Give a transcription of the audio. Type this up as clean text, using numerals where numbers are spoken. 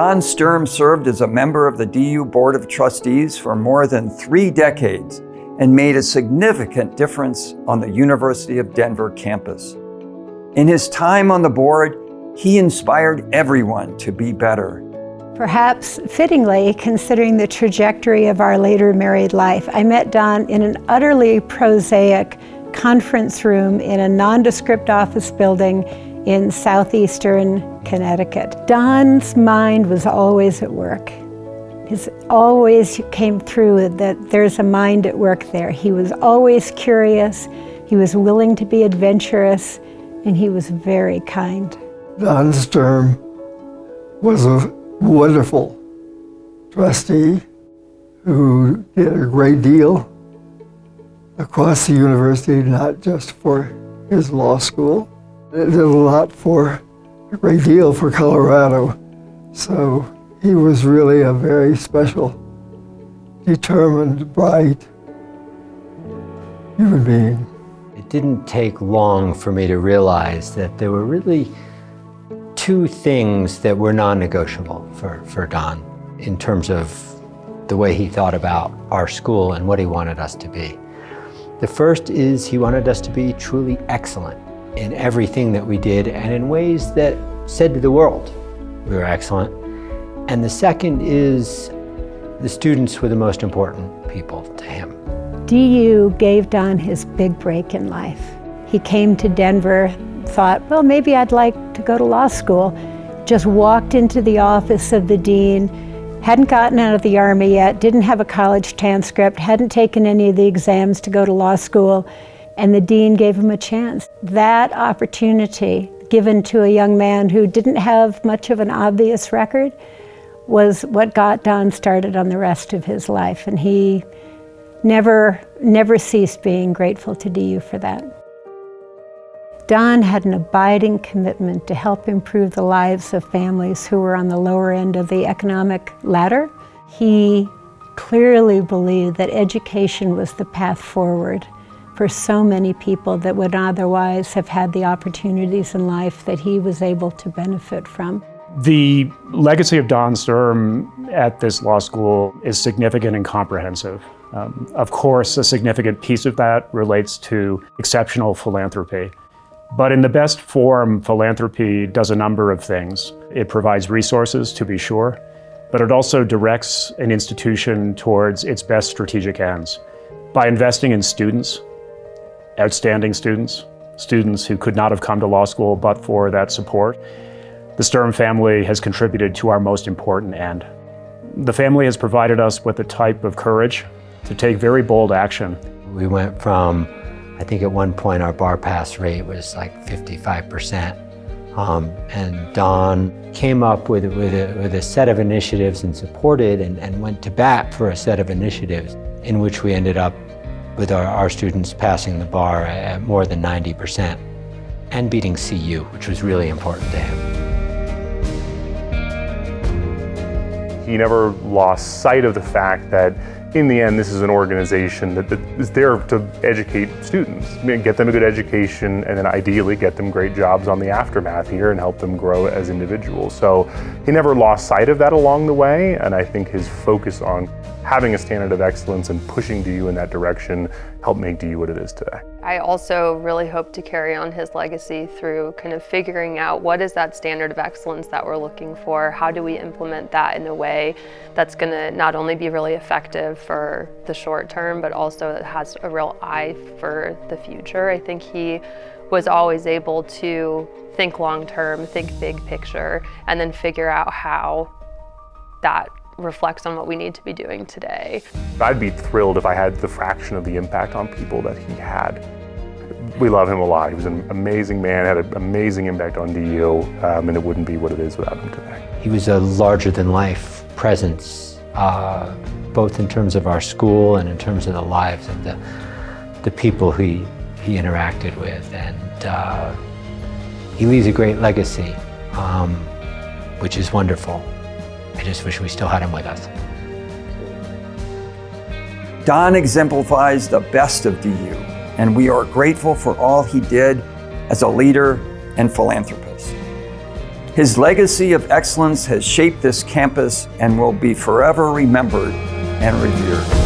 Don Sturm served as a member of the DU Board of Trustees for more than 3 decades and made a significant difference on the University of Denver campus. In his time on the board, he inspired everyone to be better. Perhaps fittingly, considering the trajectory of our later married life, I met Don in an utterly prosaic conference room in a nondescript office building in southeastern Connecticut. Don's mind was always at work. It always came through that there's a mind at work there. He was always curious, he was willing to be adventurous, and he was very kind. Don Sturm was a wonderful trustee who did a great deal across the university, not just for his law school. It did a great deal for Colorado. So he was really a very special, determined, bright human being. It didn't take long for me to realize that there were really 2 things that were non-negotiable for Don in terms of the way he thought about our school and what he wanted us to be. The first is he wanted us to be truly excellent in everything that we did and in ways that said to the world we were excellent. And the second is the students were the most important people to him. DU gave Don his big break in life. He came to Denver, thought, well, maybe I'd like to go to law school. Just walked into the office of the dean, hadn't gotten out of the Army yet, didn't have a college transcript, hadn't taken any of the exams to go to law school, and the dean gave him a chance. That opportunity given to a young man who didn't have much of an obvious record was what got Don started on the rest of his life, and he never ceased being grateful to DU for that. Don had an abiding commitment to help improve the lives of families who were on the lower end of the economic ladder. He clearly believed that education was the path forward for so many people that would otherwise have had the opportunities in life that he was able to benefit from. The legacy of Don Sturm at this law school is significant and comprehensive. Of course, a significant piece of that relates to exceptional philanthropy. But in the best form, philanthropy does a number of things. It provides resources, to be sure, but it also directs an institution towards its best strategic ends. By investing in students, outstanding students, students who could not have come to law school but for that support, the Sturm family has contributed to our most important end. The family has provided us with a type of courage to take very bold action. We went from, I think at one point our bar pass rate was like 55%. And Don came up with a set of initiatives and supported and went to bat for a set of initiatives in which we ended up with our students passing the bar at more than 90% and beating CU, which was really important to him. He never lost sight of the fact that in the end, this is an organization that is there to educate students, get them a good education, and then ideally get them great jobs on the aftermath here and help them grow as individuals. So he never lost sight of that along the way, and I think his focus on having a standard of excellence and pushing DU in that direction helped make DU what it is today. I also really hope to carry on his legacy through kind of figuring out what is that standard of excellence that we're looking for, how do we implement that in a way that's going to not only be really effective for the short term, but also it has a real eye for the future. I think he was always able to think long term, think big picture, and then figure out how that reflects on what we need to be doing today. I'd be thrilled if I had the fraction of the impact on people that he had. We love him a lot. He was an amazing man, had an amazing impact on DU, and it wouldn't be what it is without him today. He was a larger-than-life presence, both in terms of our school and in terms of the lives of the people he interacted with. And he leaves a great legacy, which is wonderful. I just wish we still had him with us. Don exemplifies the best of DU, and we are grateful for all he did as a leader and philanthropist. His legacy of excellence has shaped this campus and will be forever remembered and revered.